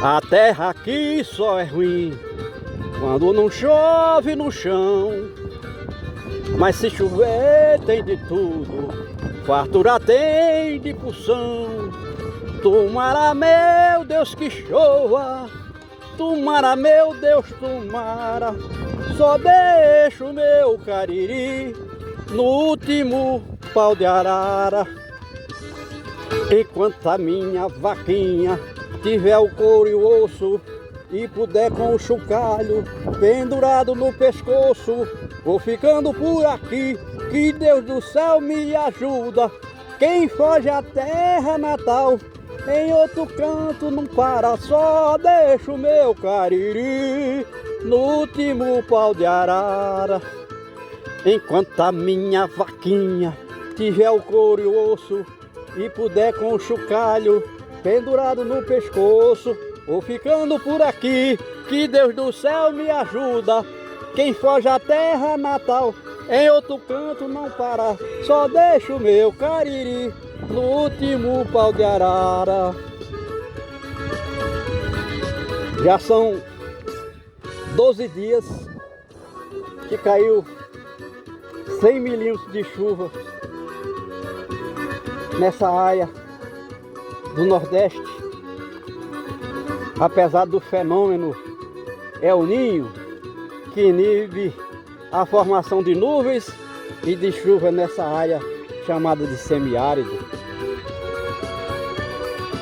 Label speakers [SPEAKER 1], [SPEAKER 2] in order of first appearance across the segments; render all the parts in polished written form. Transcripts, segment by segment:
[SPEAKER 1] A terra aqui só é ruim quando não chove no chão. Mas se chover tem de tudo, fartura tem de porção. Tomara, meu Deus, que chova, tomara, meu Deus, tomara. Só deixo o meu cariri no último pau de arara. Enquanto a minha vaquinha tiver o couro e o osso e puder com o chocalho pendurado no pescoço, vou ficando por aqui, que Deus do céu me ajuda. Quem foge à terra natal, em outro canto não para, só deixo o meu cariri no último pau de arara. Enquanto a minha vaquinha tiver o couro e o osso e puder com o chocalho pendurado no pescoço, vou ficando por aqui, que Deus do céu me ajuda. Quem foge à terra natal, em outro canto não para, só deixo o meu cariri no último pau de arara. Já são 12 dias que caiu 100 milímetros de chuva nessa área do Nordeste, apesar do fenômeno El Niño, que inibe a formação de nuvens e de chuva nessa área chamada de semiárido.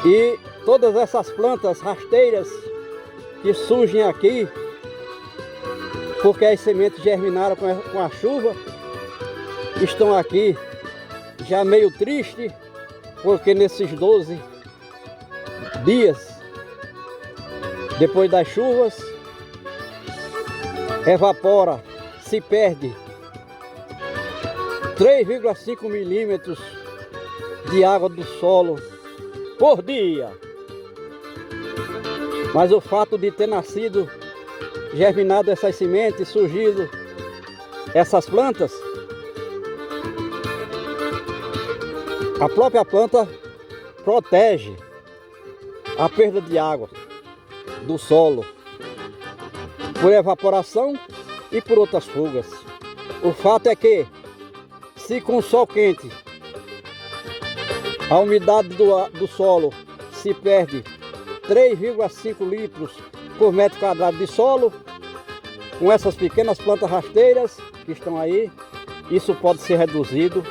[SPEAKER 1] E todas essas plantas rasteiras que surgem aqui, porque as sementes germinaram com a chuva, estão aqui já meio triste, porque nesses 12 dias depois das chuvas evapora, se perde 3,5 milímetros de água do solo por dia. Mas o fato de ter nascido, germinado essas sementes, surgido essas plantas, a própria planta protege a perda de água do solo por evaporação e por outras fugas. O fato é que, se com o sol quente a umidade do solo se perde 3,5 litros por metro quadrado de solo, com essas pequenas plantas rasteiras que estão aí, isso pode ser reduzido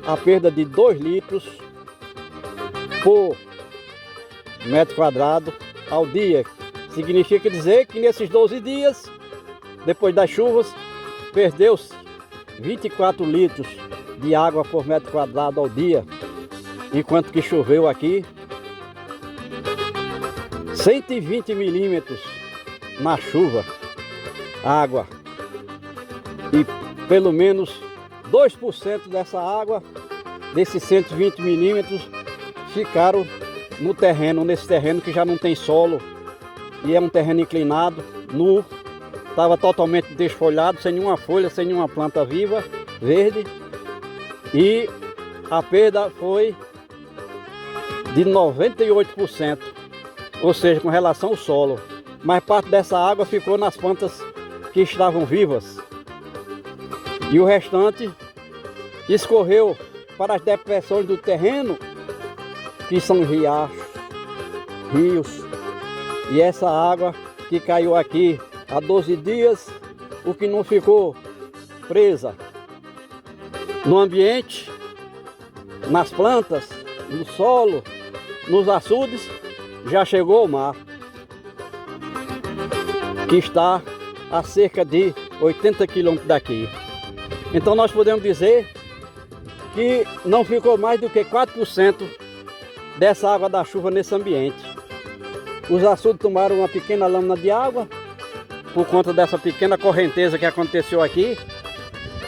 [SPEAKER 1] a perda de 2 litros por metro quadrado ao dia. Significa dizer que nesses 12 dias, depois das chuvas, perdeu-se 24 litros de água por metro quadrado ao dia, enquanto que choveu aqui 120 milímetros na chuva, água, e pelo menos 2% dessa água, desses 120 milímetros, ficaram no terreno, nesse terreno que já não tem solo, e é um terreno inclinado, nu, estava totalmente desfolhado, sem nenhuma folha, sem nenhuma planta viva, verde, e a perda foi de 98%, ou seja, com relação ao solo. Mas parte dessa água ficou nas plantas que estavam vivas, e o restante escorreu para as depressões do terreno, que são riachos, rios. E essa água que caiu aqui há 12 dias, o que não ficou presa no ambiente, nas plantas, no solo, nos açudes, já chegou ao mar, que está a cerca de 80 quilômetros daqui. Então nós podemos dizer que não ficou mais do que 4% dessa água da chuva nesse ambiente. Os açudes tomaram uma pequena lâmina de água por conta dessa pequena correnteza que aconteceu aqui,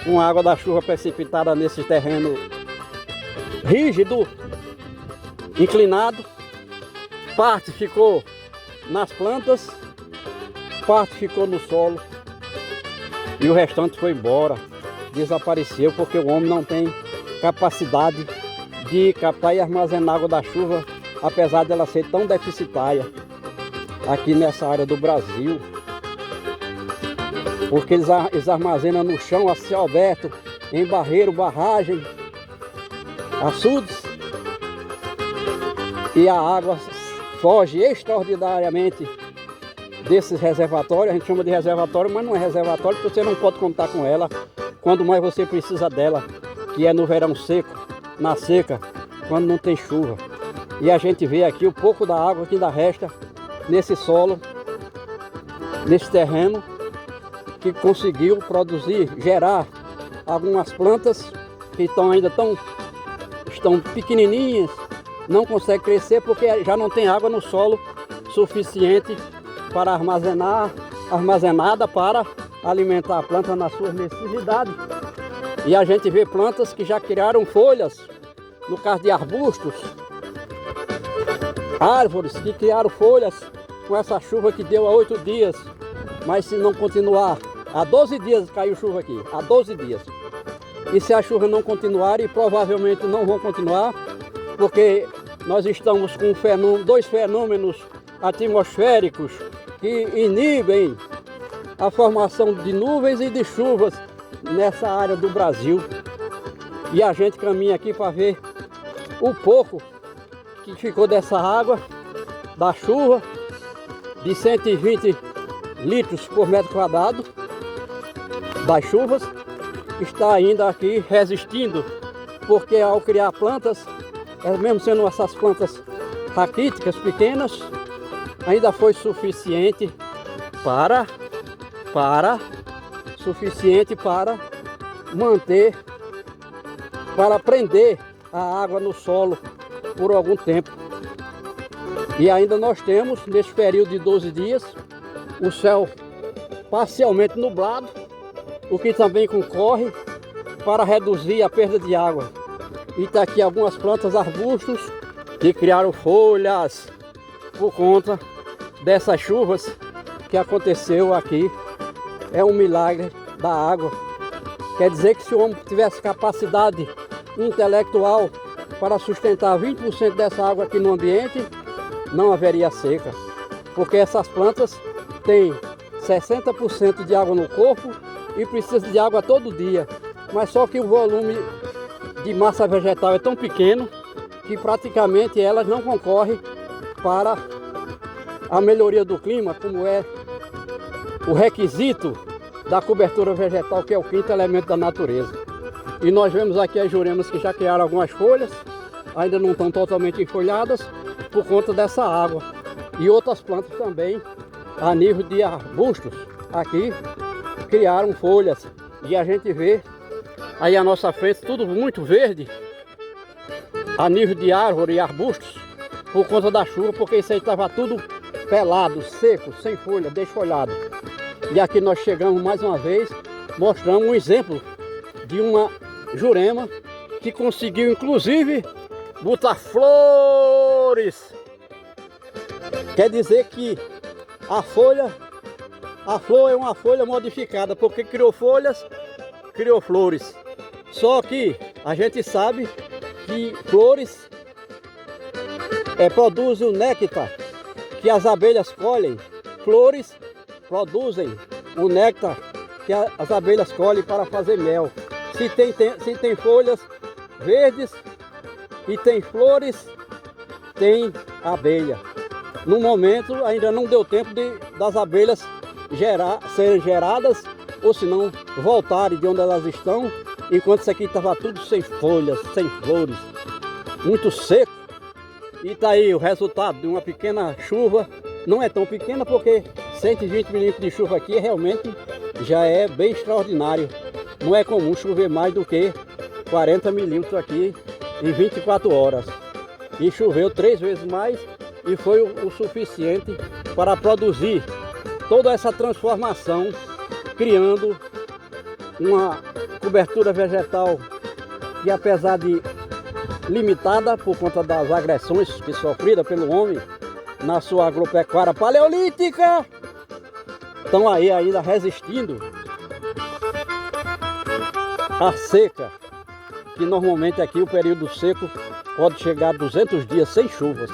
[SPEAKER 1] com a água da chuva precipitada nesse terreno rígido, inclinado. Parte ficou nas plantas, parte ficou no solo e o restante foi embora, desapareceu, porque o homem não tem capacidade de captar e armazenar água da chuva, apesar dela ser tão deficitária. aqui nessa área do Brasil, porque eles armazenam no chão a céu aberto, em barreiro, barragem, açudes, e a água foge extraordinariamente desses reservatórios. A gente chama de reservatório, mas não é reservatório porque você não pode contar com ela quando mais você precisa dela, que é no verão seco, na seca, quando não tem chuva. E a gente vê aqui o pouco da água que ainda resta nesse solo, nesse terreno, que conseguiu produzir, gerar algumas plantas que estão pequenininhas, não conseguem crescer porque já não tem água no solo suficiente para armazenada para alimentar a planta nas suas necessidades. E a gente vê plantas que já criaram folhas, no caso de arbustos, árvores que criaram folhas com essa chuva que deu há 8 dias, mas se não continuar, há 12 dias caiu chuva aqui, há 12 dias. E se a chuva não continuar, e provavelmente não vão continuar, porque nós estamos com dois fenômenos atmosféricos que inibem a formação de nuvens e de chuvas nessa área do Brasil. E a gente caminha aqui para ver o pouco que ficou dessa água, da chuva, de 120 litros por metro quadrado das chuvas, está ainda aqui resistindo, porque ao criar plantas, mesmo sendo essas plantas raquíticas, pequenas, ainda foi suficiente para manter, para prender a água no solo por algum tempo. E ainda nós temos, nesse período de 12 dias, o céu parcialmente nublado, o que também concorre para reduzir a perda de água. E está aqui algumas plantas, arbustos, que criaram folhas por conta dessas chuvas que aconteceu aqui. É um milagre da água. Quer dizer que se o homem tivesse capacidade intelectual para sustentar 20% dessa água aqui no ambiente, não haveria seca. Porque essas plantas têm 60% de água no corpo e precisam de água todo dia. Mas só que o volume de massa vegetal é tão pequeno que praticamente elas não concorrem para a melhoria do clima, como é o requisito da cobertura vegetal, que é o quinto elemento da natureza. E nós vemos aqui as juremas que já criaram algumas folhas, ainda não estão totalmente enfolhadas por conta dessa água. E outras plantas também, a nível de arbustos, aqui criaram folhas. E a gente vê aí à nossa frente tudo muito verde, a nível de árvore e arbustos, por conta da chuva, porque isso aí estava tudo pelado, seco, sem folha, desfolhado. E aqui nós chegamos mais uma vez, mostramos um exemplo de uma jurema que conseguiu inclusive botar flores. Quer dizer que a flor é uma folha modificada, porque criou folhas, criou flores. Só que a gente sabe que flores produzem o néctar que as abelhas colhem. Flores produzem o néctar que as abelhas colhem para fazer mel. Se tem folhas verdes e tem flores, tem abelha. No momento ainda não deu tempo das abelhas serem geradas, ou se não voltarem de onde elas estão, enquanto isso aqui estava tudo sem folhas, sem flores, muito seco. E está aí o resultado de uma pequena chuva. Não é tão pequena porque 120 milímetros de chuva aqui realmente já é bem extraordinário. Não é comum chover mais do que 40 milímetros aqui em 24 horas. E choveu 3 vezes mais e foi o suficiente para produzir toda essa transformação, criando uma cobertura vegetal que, apesar de limitada por conta das agressões que sofridas pelo homem na sua agropecuária paleolítica, estão aí ainda resistindo à seca, que normalmente aqui o período seco pode chegar a 200 dias sem chuvas.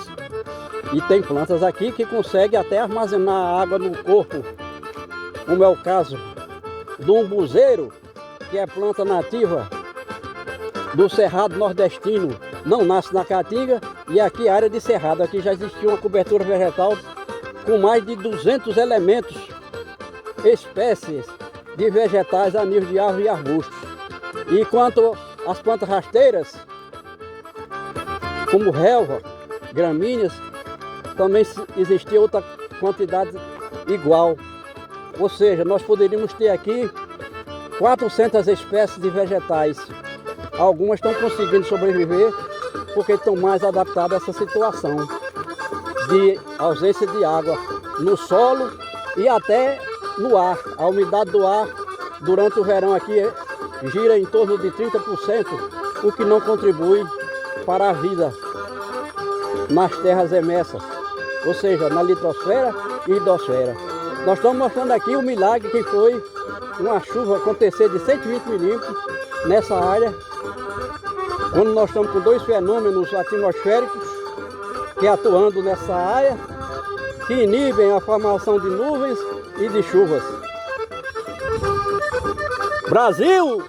[SPEAKER 1] E tem plantas aqui que conseguem até armazenar água no corpo, como é o caso do umbuzeiro, que é planta nativa do Cerrado nordestino, não nasce na Caatinga, e aqui é área de cerrado. Aqui já existia uma cobertura vegetal com mais de 200 elementos, espécies de vegetais a nível de árvores e arbustos. E quanto às plantas rasteiras, como relva, gramíneas, também existia outra quantidade igual. Ou seja, nós poderíamos ter aqui 400 espécies de vegetais. Algumas estão conseguindo sobreviver porque estão mais adaptadas a essa situação de ausência de água no solo e até no ar. A umidade do ar durante o verão aqui gira em torno de 30%, o que não contribui para a vida nas terras emersas, ou seja, na litosfera e hidrosfera. Nós estamos mostrando aqui o milagre que foi uma chuva acontecer de 120 milímetros nessa área, quando nós estamos com dois fenômenos atmosféricos que atuando nessa área, que inibem a formação de nuvens e de chuvas. Brasil!